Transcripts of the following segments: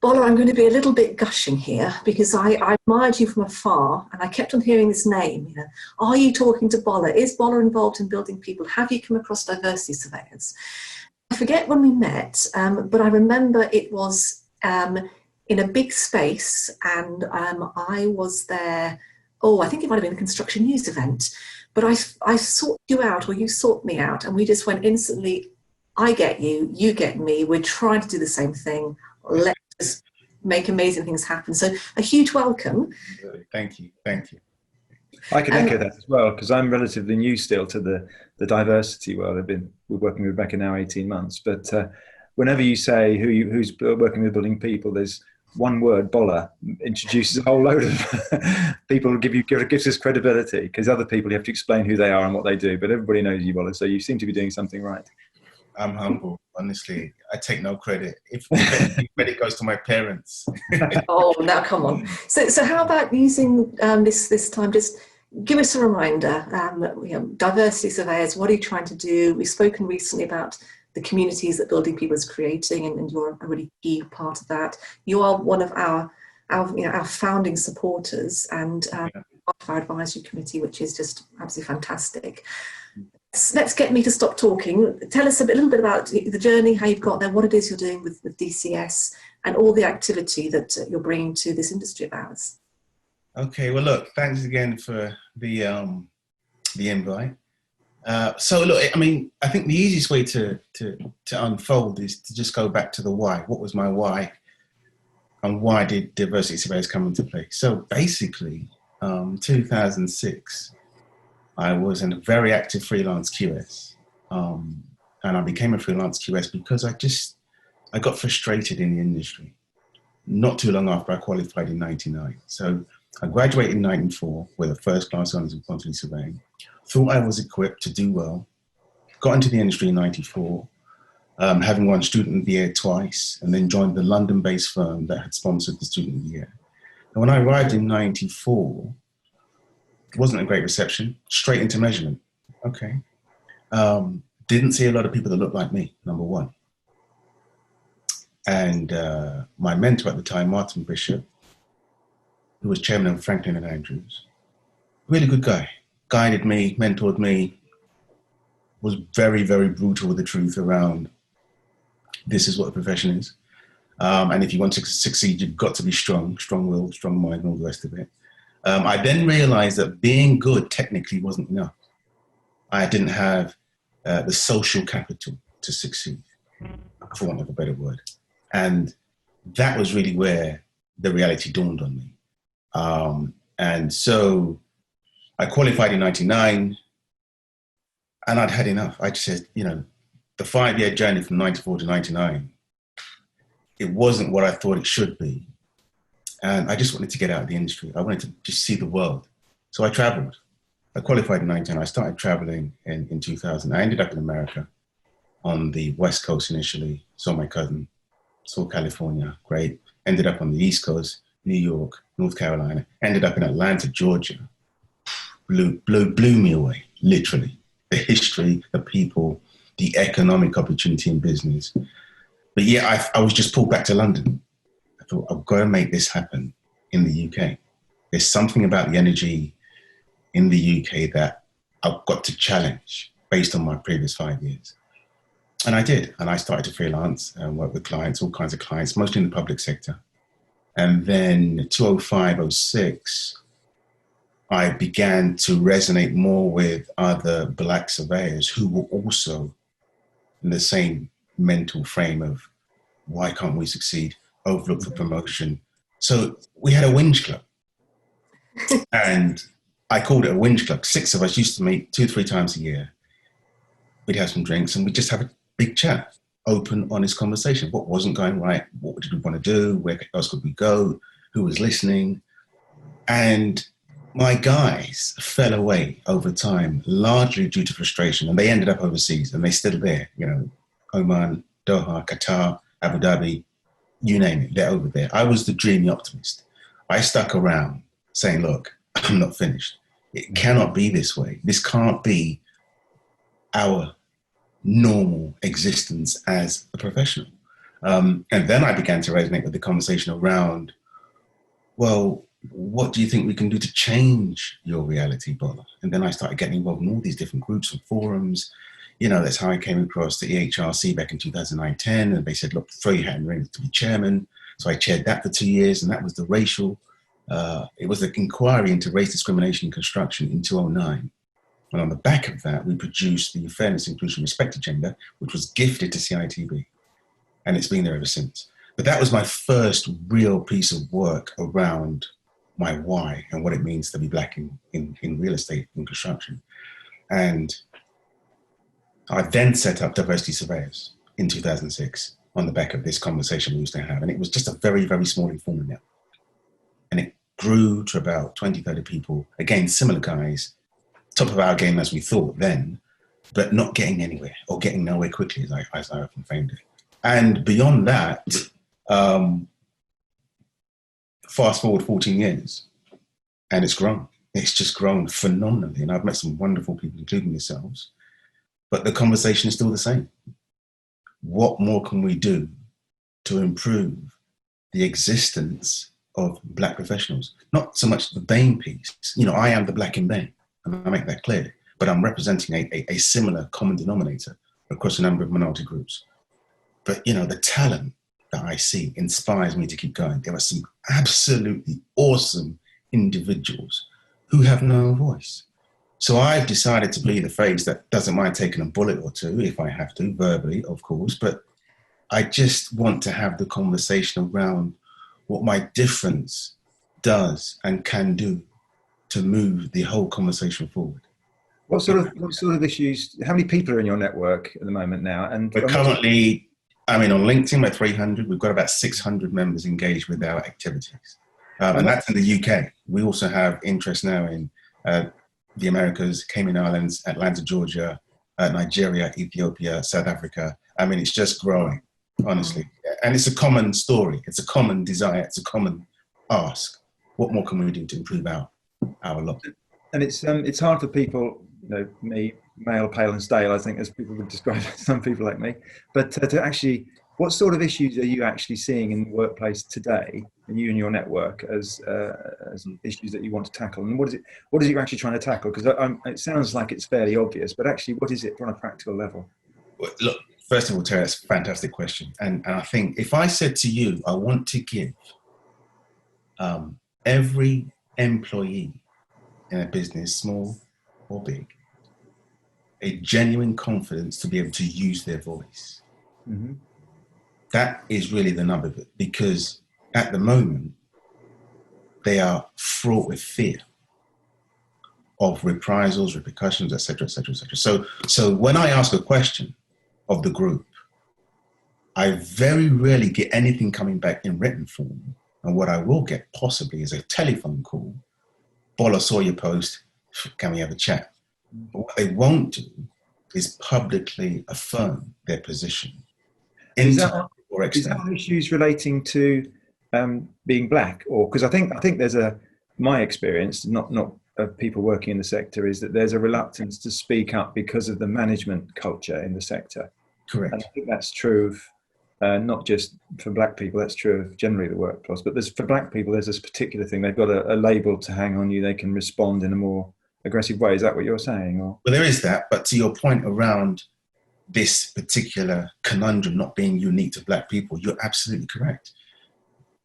Bola, I'm going to be a little bit gushing here because I admired you from afar and I kept on hearing this name. You know, are you talking to Bola? Is Bola involved in building people? Have you come across diversity surveyors? I forget when we met, but I remember it was in a big space and I was there. Oh, I think it might have been a construction news event, but I sought you out, or you sought me out, and we just went instantly, I get you, you get me, we're trying to do the same thing. Let's just make amazing things happen. So a huge welcome. Thank you, thank you. I can echo that as well, because I'm relatively new still to the diversity world. We're working with Rebecca now 18 months, but whenever you say who's working with building people, there's one word, Bola, introduces a whole load of people, gives us credibility, because other people you have to explain who they are and what they do, but everybody knows you, Bola, so you seem to be doing something right. I'm humble, honestly. I take no credit. If credit goes to my parents. Oh, now come on. So how about using this time, just give us a reminder, diversity surveyors, what are you trying to do? We've spoken recently about the communities that Building People is creating, and you're a really key part of that. You are one of our founding supporters and part of our advisory committee, which is just absolutely fantastic. Let's get me to stop talking. Tell us a little bit about the journey, how you've got there, what it is you're doing with DCS, and all the activity that you're bringing to this industry of ours. Okay, well, look, thanks again for the invite. So look, I mean, I think the easiest way to unfold is to just go back to the why. What was my why? And why did diversity surveyors come into play? So basically, 2006, I was in a very active freelance QS. And I became a freelance QS because I got frustrated in the industry. Not too long after I qualified in 99. So I graduated in 94 with a first class honours in quantity surveying. Thought I was equipped to do well. Got into the industry in 94, having won Student of the Year twice, and then joined the London-based firm that had sponsored the Student of the Year. And when I arrived in 94, it wasn't a great reception, straight into measurement. Okay. Didn't see a lot of people that looked like me, number one. And my mentor at the time, Martin Bishop, who was chairman of Franklin and Andrews, really good guy, guided me, mentored me, was very, very brutal with the truth around this is what the profession is. And if you want to succeed, you've got to be strong, strong-willed, strong mind, and all the rest of it. I then realized that being good technically wasn't enough. I didn't have the social capital to succeed, for want of a better word. And that was really where the reality dawned on me. And so I qualified in 99 and I'd had enough. I just said, you know, the 5-year journey from 94 to 99, it wasn't what I thought it should be. And I just wanted to get out of the industry. I wanted to just see the world. So I traveled. I qualified in 99. I started traveling in 2000. I ended up in America on the West Coast initially. Saw my cousin, saw California, great. Ended up on the East Coast, New York, North Carolina. Ended up in Atlanta, Georgia. Blew me away, literally. The history, the people, the economic opportunity in business. But yeah, I was just pulled back to London. I thought, I've got to make this happen in the UK. There's something about the energy in the UK that I've got to challenge based on my previous 5 years. And I did. And I started to freelance and work with clients, all kinds of clients, mostly in the public sector. And then 2005, 06, I began to resonate more with other Black surveyors who were also in the same mental frame of why can't we succeed, overlook for promotion. So we had a whinge club. And I called it a whinge club. 6 of us used to meet 2-3 times a year. We'd have some drinks and we'd just have a big chat, open, honest conversation. What wasn't going right? What did we want to do? Where else could we go? Who was listening? And my guys fell away over time, largely due to frustration. And they ended up overseas and they're still there. You know, Oman, Doha, Qatar, Abu Dhabi, you name it, they're over there. I was the dreamy optimist. I stuck around saying, look, I'm not finished. It cannot be this way. This can't be our normal existence as a professional. And then I began to resonate with the conversation around, well, what do you think we can do to change your reality, Bola? And then I started getting involved in all these different groups and forums. You know, that's how I came across the EHRC back in 2009-10. And they said, look, throw your hat in the ring to be chairman. So I chaired that for 2 years, and that was the racial, it was the inquiry into race discrimination in construction in 2009. And on the back of that, we produced the Fairness, Inclusion, Respect Agenda, which was gifted to CITB. And it's been there ever since. But that was my first real piece of work around my why and what it means to be Black in real estate and construction. And I then set up DiverseCity Surveyors in 2006 on the back of this conversation we used to have. And it was just a very, very small informal network. And it grew to about 20, 30 people. Again, similar guys, top of our game as we thought then, but not getting anywhere or getting nowhere quickly, as I often framed it. And beyond that, fast forward 14 years, and it's grown. It's just grown phenomenally. And I've met some wonderful people, including yourselves. But the conversation is still the same. What more can we do to improve the existence of Black professionals? Not so much the BAME piece. You know, I am the Black in BAME, and I make that clear. But I'm representing a similar common denominator across a number of minority groups. But, you know, the talent that I see inspires me to keep going. There are some absolutely awesome individuals who have no voice. So I've decided to be the face that doesn't mind taking a bullet or two, if I have to, verbally, of course, but I just want to have the conversation around what my difference does and can do to move the whole conversation forward. What sort of issues, how many people are in your network at the moment now? And we're currently, I mean, on LinkedIn, we're 300. We've got about 600 members engaged with our activities. And that's in the UK. We also have interest now in the Americas, Cayman Islands, Atlanta, Georgia, Nigeria, Ethiopia, South Africa. I mean, it's just growing, honestly. And it's a common story. It's a common desire. It's a common ask. What more can we do to improve our lot? And it's hard for people, you know, me, male, pale and stale, I think, as people would describe some people like me, but to actually, what sort of issues are you actually seeing in the workplace today, and you and your network, as issues that you want to tackle? And what is it you're actually trying to tackle? Because it sounds like it's fairly obvious, but actually, what is it on a practical level? Well, look, first of all, Terry, that's a fantastic question. And I think if I said to you, I want to give every employee in a business, small or big, a genuine confidence to be able to use their voice. Mm-hmm. That is really the nub of it, because at the moment, they are fraught with fear of reprisals, repercussions, et cetera, et cetera, et cetera. So when I ask a question of the group, I very rarely get anything coming back in written form. And what I will get possibly is a telephone call. Bola, saw your post, can we have a chat? But what they won't do is publicly affirm their position. Is that issues relating to being Black? Or because I think there's my experience, not of people working in the sector, is that there's a reluctance to speak up because of the management culture in the sector. Correct. And I think that's true of not just for Black people, that's true of generally the workforce, but for Black people, there's this particular thing. They've got a label to hang on you. They can respond in a more aggressive way. Is that what you're saying? Or? Well, there is that, but to your point around this particular conundrum not being unique to Black people, you're absolutely correct.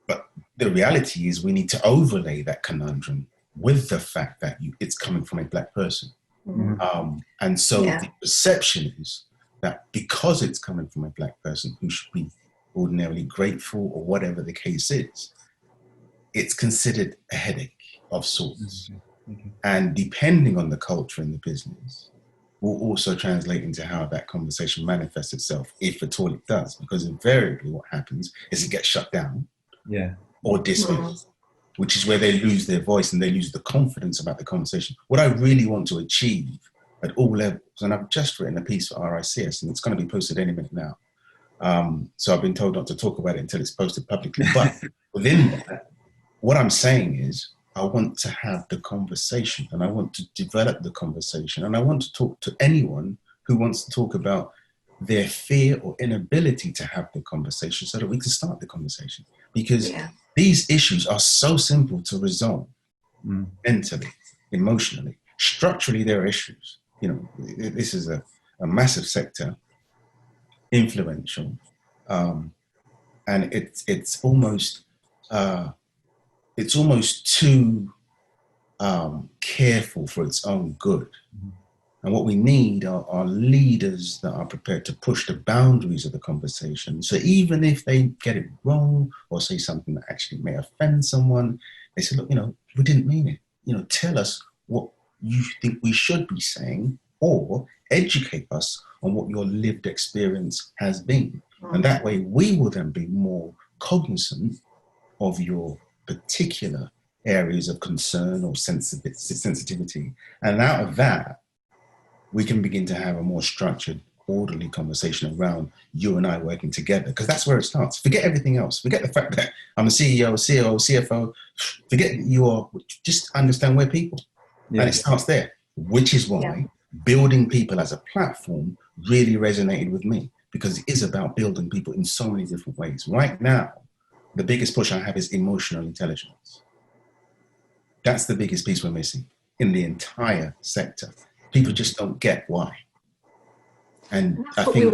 But the reality is we need to overlay that conundrum with the fact that it's coming from a Black person. Mm-hmm. And so the perception is that because it's coming from a Black person who should be ordinarily grateful or whatever the case is, it's considered a headache of sorts. Mm-hmm. And depending on the culture in the business, will also translate into how that conversation manifests itself, if at all it does, because invariably what happens is it gets shut down or dismissed, which is where they lose their voice and they lose the confidence about the conversation. What I really want to achieve at all levels, and I've just written a piece for RICS, and it's going to be posted any minute now. So I've been told not to talk about it until it's posted publicly. But within that, what I'm saying is, I want to have the conversation, and I want to develop the conversation, and I want to talk to anyone who wants to talk about their fear or inability to have the conversation so that we can start the conversation. Because these issues are so simple to resolve mentally, emotionally. Structurally, there are issues. You know, this is a massive sector, influential, and it's almost too careful for its own good. And what we need are leaders that are prepared to push the boundaries of the conversation. So even if they get it wrong or say something that actually may offend someone, they say, look, you know, we didn't mean it. You know, tell us what you think we should be saying, or educate us on what your lived experience has been. And that way we will then be more cognizant of your particular areas of concern or sensitivity. And out of that, we can begin to have a more structured, orderly conversation around you and I working together, because that's where it starts. Forget everything else. Forget the fact that I'm a CEO, CEO, CFO. Forget that you are, just understand we're people. And it starts there, which is why building people as a platform really resonated with me, because it is about building people in so many different ways. Right now, the biggest push I have is emotional intelligence. That's the biggest piece we're missing in the entire sector. People just don't get why. And I think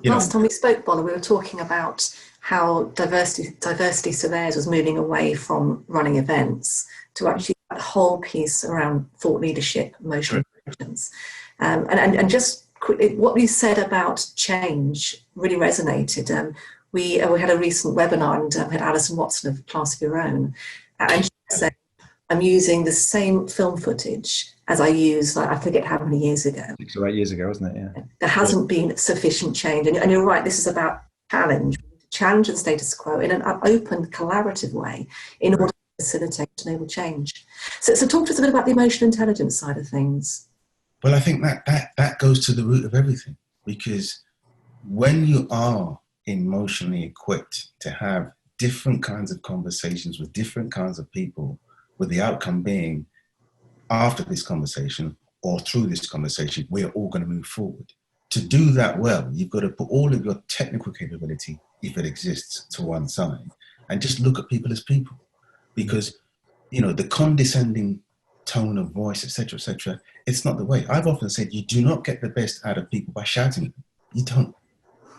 last time we spoke, Bola, we were talking about how diversity surveyors was moving away from running events to actually that whole piece around thought leadership, emotional intelligence. And just quickly, what you said about change really resonated. We had a recent webinar and had Alison Watson of Class of Your Own, and she said, I'm using the same film footage as I used, I forget how many years ago. 6 or 8 years ago, wasn't it? Yeah. There hasn't been sufficient change. And you're right, this is about challenge the status quo in an open, collaborative way in order to facilitate and enable change. So talk to us a bit about the emotional intelligence side of things. Well, I think that goes to the root of everything, because when you are emotionally equipped to have different kinds of conversations with different kinds of people, with the outcome being after this conversation or through this conversation, we're all going to move forward. To do that well, you've got to put all of your technical capability, if it exists, to one side and just look at people as people. Because, you know, the condescending tone of voice, etc., it's not the way. I've often said you do not get the best out of people by shouting at them. You don't.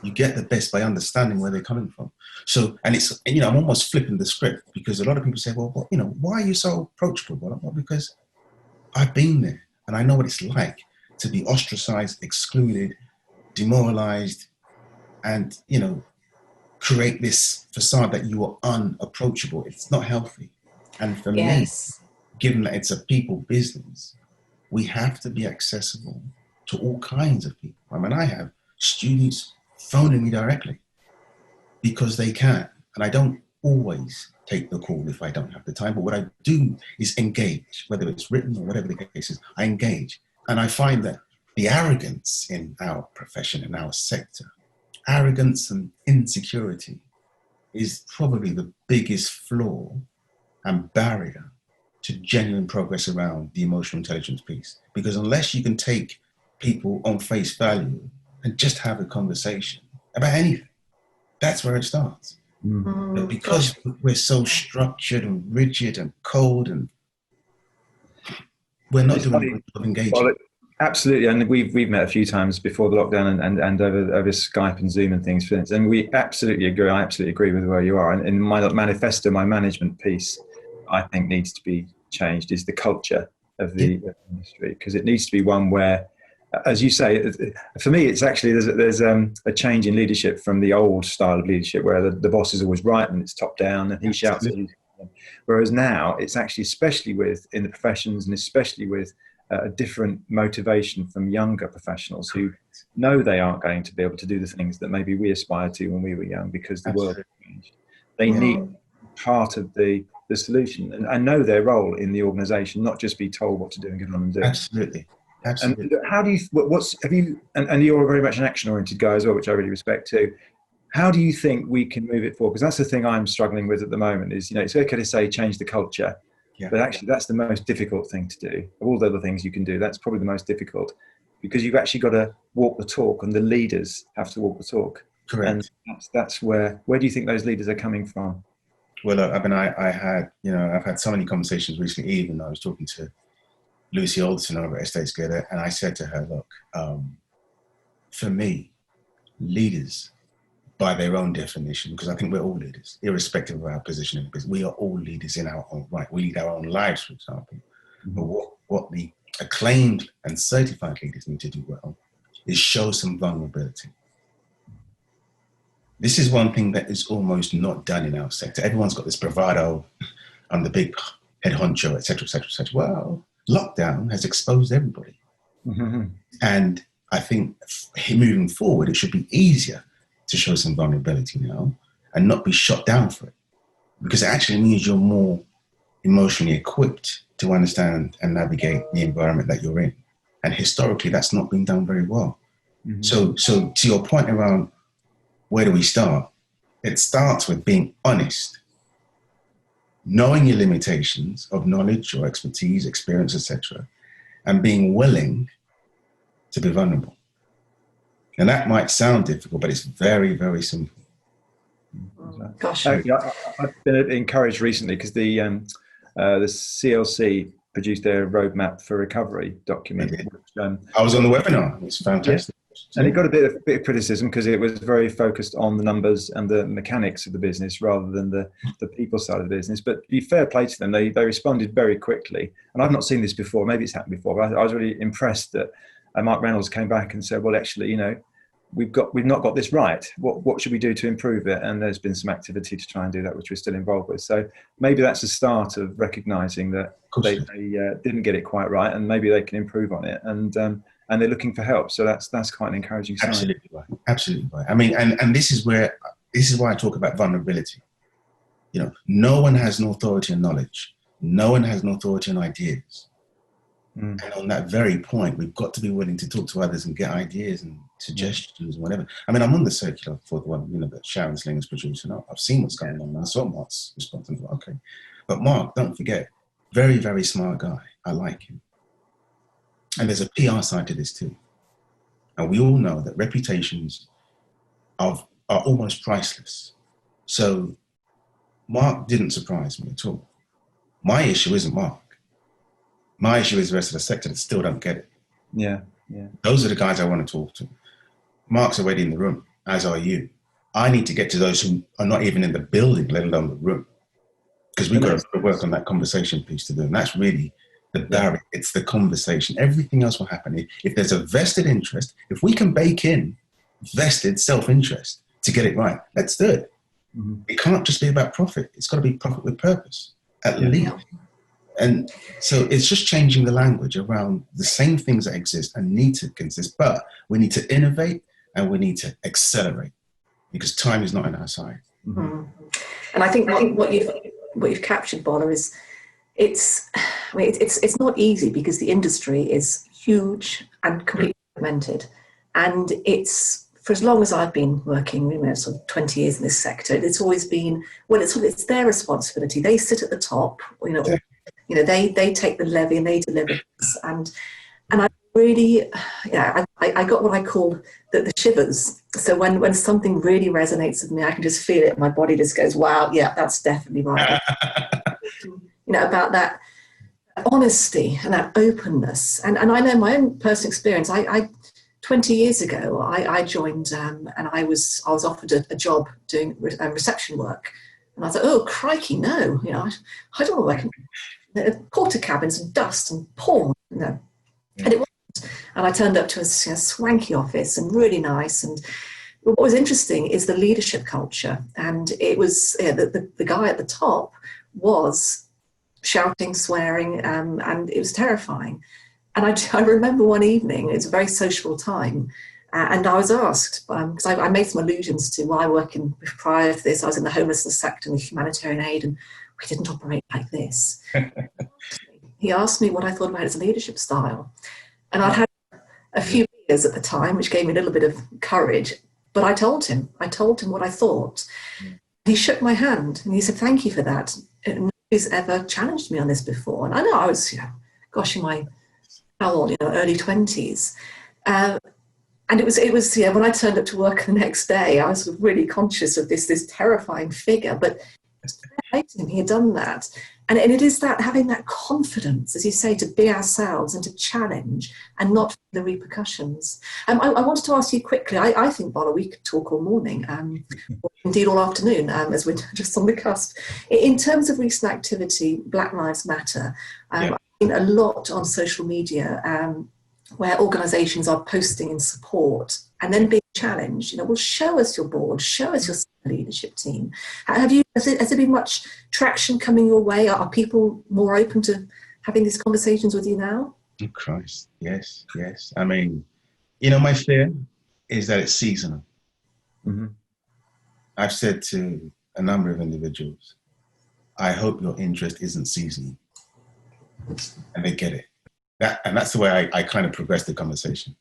You get the best by understanding where they're coming from. So, and you know, I'm almost flipping the script, because a lot of people say, well, what, you know, why are you so approachable? Well, because I've been there and I know what it's like to be ostracized, excluded, demoralized, and, you know, create this facade that you are unapproachable. It's not healthy. And for me, given that it's a people business, we have to be accessible to all kinds of people. I mean, I have students phoning me directly because they can, and I don't always take the call if I don't have the time, but what I do is engage, whether it's written or whatever the case is. I engage, and I find that the arrogance in our profession, in our sector, arrogance and insecurity is probably the biggest flaw and barrier to genuine progress around the emotional intelligence piece. Because unless you can take people on face value and just have a conversation about anything, that's where it starts. But because we're so structured and rigid and cold, and we're not doing a good job engaging. Well, absolutely, and we've met a few times before the lockdown and over Skype and Zoom and things, and we absolutely agree. I absolutely agree with where you are. And in my manifesto, my management piece, I think needs to be changed, is the culture of the industry, because it needs to be one where, as you say, for me, it's actually there's a change in leadership from the old style of leadership where the boss is always right and it's top down and he shouts at you. Whereas now it's actually, especially in the professions, and especially with a different motivation from younger professionals who know they aren't going to be able to do the things that maybe we aspired to when we were young, because the world has changed. They need part of the solution and know their role in the organisation, not just be told what to do and get on and do. Absolutely. Absolutely. And how do you, and you're very much an action-oriented guy as well, which I really respect too. How do you think we can move it forward? Because that's the thing I'm struggling with at the moment is, you know, it's okay to say change the culture, but actually that's the most difficult thing to do. Of all the other things you can do, that's probably the most difficult, because you've actually got to walk the talk, and the leaders have to walk the talk. Correct. And that's where do you think those leaders are coming from? Well, I mean, I've had so many conversations recently. Even I was talking to Lucy Alderson over at Estates Together, and I said to her, look, for me, leaders, by their own definition, because I think we're all leaders, irrespective of our position in the business, we are all leaders in our own right. We lead our own lives, for example. But what the acclaimed and certified leaders need to do well is show some vulnerability. This is one thing that is almost not done in our sector. Everyone's got this bravado, I'm the big head honcho, et cetera, et cetera, et cetera. Well, lockdown has exposed everybody. And I think moving forward, it should be easier to show some vulnerability now and not be shot down for it, because it actually means you're more emotionally equipped to understand and navigate the environment that you're in. And historically, that's not been done very well. So to your point around where do we start? It starts with being honest, knowing your limitations of knowledge or expertise, experience, etc., and being willing to be vulnerable. And that might sound difficult, but it's very, very simple. Gosh. I've been encouraged recently because the CLC produced their roadmap for recovery document. Which, I was on the webinar. It was fantastic. Yeah. And it got a bit of criticism because it was very focused on the numbers and the mechanics of the business rather than the people side of the business. But to be fair play to them, they responded very quickly. And I've not seen this before. Maybe it's happened before, but I was really impressed that Mark Reynolds came back and said, well, actually, you know, we've not got this right. What should we do to improve it? And there's been some activity to try and do that, which we're still involved with. So maybe that's the start of recognizing that they didn't get it quite right, and maybe they can improve on it. And they're looking for help. So that's quite an encouraging sign. Absolutely right. Absolutely right. I mean, and this is why I talk about vulnerability. You know, no one has no authority and knowledge. No one has no authority and ideas. And on that very point, we've got to be willing to talk to others and get ideas and suggestions and whatever. I mean, I'm on the circular for the one, you know, that Sharon Sling's producing. I've seen what's going on. I saw Mark's response. And okay. But Mark, don't forget, very, very smart guy. I like him. And there's a PR side to this too. And we all know that reputations are almost priceless. So Mark didn't surprise me at all. My issue isn't Mark. My issue is the rest of the sector that still don't get it. Yeah. Those are the guys I want to talk to. Mark's already in the room, as are you. I need to get to those who are not even in the building, let alone the room. Because we've got to work on that conversation piece to do. And that's really the barrier. It's the conversation. Everything else will happen. If there's a vested interest, if we can bake in vested self-interest to get it right, let's do it. It can't just be about profit. It's got to be profit with purpose, at least. And so it's just changing the language around the same things that exist and need to exist, but we need to innovate and we need to accelerate because time is not on our side. And I think what you've captured, Bola, is it's not easy because the industry is huge and completely fragmented, and it's, for as long as I've been working, you know, sort of 20 years in this sector, it's always been, well, it's their responsibility. They sit at the top, you know, they take the levy and they deliver this. And I really, I got what I call the shivers. So when something really resonates with me, I can just feel it. My body just goes, wow, yeah, that's definitely right. You know, about that honesty and that openness. And I know my own personal experience. I 20 years ago, I joined and I was offered a job doing reception work. And I thought, oh, crikey, no, you know, I don't want to work in porter cabins and dust and porn, you know. And it wasn't. And I turned up to a swanky office and really nice. And what was interesting is the leadership culture. And it was the guy at the top was shouting, swearing, and it was terrifying. And I remember one evening, it was a very sociable time, and I was asked, because I made some allusions to why working prior to this, I was in the homelessness sector and the humanitarian aid, and we didn't operate like this. He asked me what I thought about his leadership style. And I'd had a few beers at the time, which gave me a little bit of courage, but I told him what I thought. He shook my hand and he said, thank you for that. Nobody's ever challenged me on this before. And I know I was, in my, how old, early 20s. And it was yeah, when I turned up to work the next day, I was sort of really conscious of this terrifying figure, but he had done that. And it is that having that confidence, as you say, to be ourselves and to challenge and not feel the repercussions. I wanted to ask you quickly, I think, Bola, we could talk all morning, or indeed all afternoon, as we're just on the cusp. In terms of recent activity, Black Lives Matter, I've seen a lot on social media where organisations are posting in support and then being challenged. You know, well, show us your board, show us your leadership team. Has there been much traction coming your way? Are people more open to having these conversations with you now? Oh, Christ, yes. I mean, you know, my fear is that it's seasonal. Mm-hmm. I've said to a number of individuals, I hope your interest isn't seasonal. And they get it. And that's the way I kind of progress the conversation.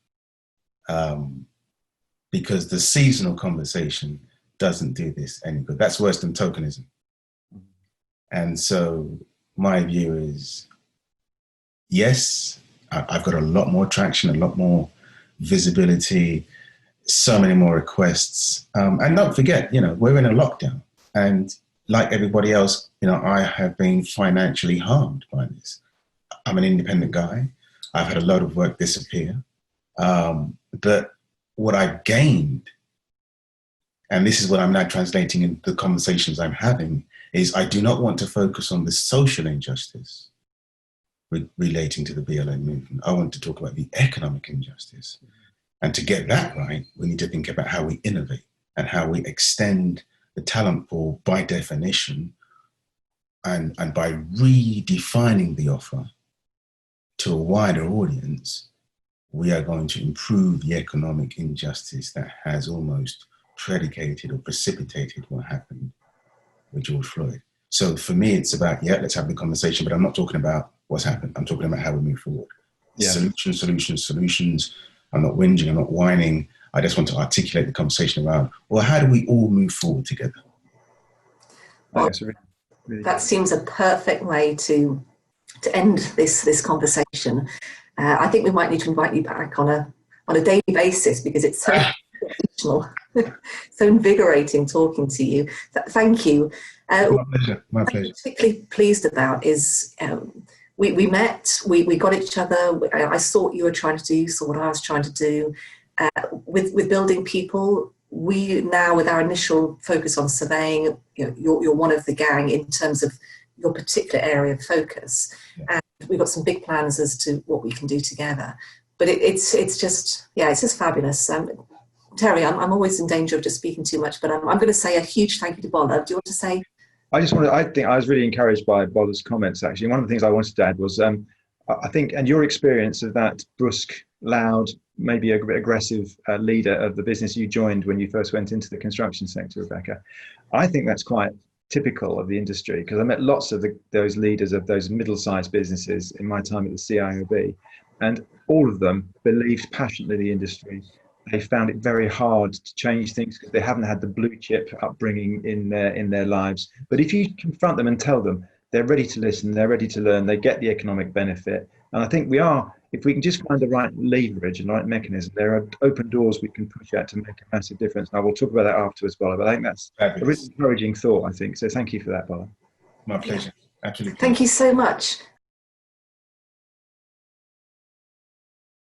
Because the seasonal conversation doesn't do this any good. That's worse than tokenism. And so my view is, yes, I've got a lot more traction, a lot more visibility, so many more requests. And don't forget, you know, we're in a lockdown. And like everybody else, you know, I have been financially harmed by this. I'm an independent guy. I've had a lot of work disappear. But what I've gained, and this is what I'm now translating in the conversations I'm having, is I do not want to focus on the social injustice relating to the BLM movement. I want to talk about the economic injustice. And to get that right, we need to think about how we innovate and how we extend the talent pool by definition, and by redefining the offer to a wider audience, we are going to improve the economic injustice that has almost predicated or precipitated what happened with George Floyd. So for me, it's about, yeah, let's have the conversation, but I'm not talking about what's happened. I'm talking about how we move forward. Yeah. Solutions. I'm not whinging, I'm not whining. I just want to articulate the conversation around, well, how do we all move forward together? Well, that seems a perfect way to end this conversation. I think we might need to invite you back on a daily basis, because it's so emotional, so invigorating talking to you. Thank you. My pleasure. What I'm particularly pleased about is we met, we got each other. I saw what you were trying to do, saw what I was trying to do. With building people, we now, with our initial focus on surveying, you know, you're one of the gang in terms of your particular area of focus. Yeah. And we've got some big plans as to what we can do together. But it's just fabulous. Terry, I'm always in danger of just speaking too much, but I'm going to say a huge thank you to Bola. Do you want to say? I think I was really encouraged by Bola's comments, actually. One of the things I wanted to add was, I think, and your experience of that brusque, loud, maybe a bit aggressive leader of the business you joined when you first went into the construction sector, Rebecca, I think that's quite typical of the industry, because I met lots of those leaders of those middle-sized businesses in my time at the CIOB, and all of them believed passionately in the industry. They found it very hard to change things because they haven't had the blue chip upbringing in their lives. But if you confront them and tell them, they're ready to listen, they're ready to learn, they get the economic benefit. And I think if we can just find the right leverage and the right mechanism, there are open doors we can push out to make a massive difference. And I will talk about that afterwards, Bola, but I think that's a really encouraging thought, I think. So thank you for that, Bola. My pleasure. Absolutely. Thank you so much.